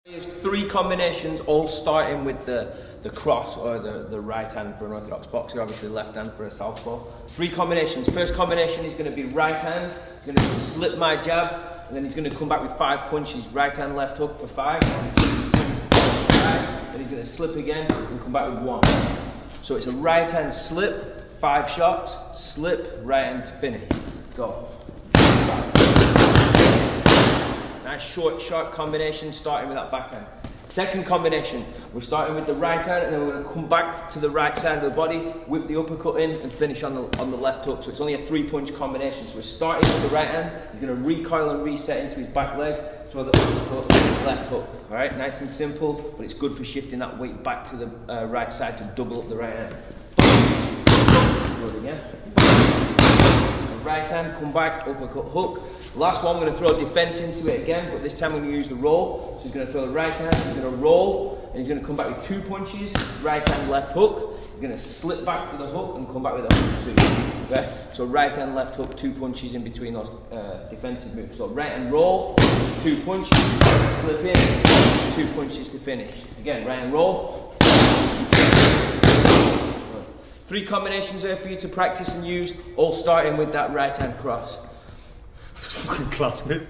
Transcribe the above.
There's 3 combinations, all starting with the cross or the right hand for an orthodox boxer, obviously left hand for a southpaw. 3 combinations. First combination is going to be right hand. He's going to slip my jab, and then he's going to come back with 5 punches. Right hand, left hook for 5. Then he's going to slip again and come back with 1. So it's a right hand slip, 5 shots, slip, right hand to finish. Go. Nice short combination, starting with that backhand. Second combination, we're starting with the right hand, and then we're going to come back to the right side of the body, whip the uppercut in, and finish on the left hook. So it's only a 3-punch combination. So we're starting with the right hand. He's going to recoil and reset into his back leg, throw the uppercut, left hook. All right, nice and simple, but it's good for shifting that weight back to the right side to double up the right hand. Do it again. Right hand, come back, uppercut, hook. Last one, we're going to throw defense into it again, but this time we're going to use the roll. So he's going to throw the right hand, he's going to roll, and he's going to come back with 2 punches, right hand, left hook. He's going to slip back for the hook and come back with a hook too. Okay? So right hand, left hook, 2 punches in between those defensive moves. So right hand roll, 2 punches, slip in, 2 punches to finish. Again, right hand roll. 3 combinations there for you to practice and use, all starting with that right hand cross. It's fucking class, mate.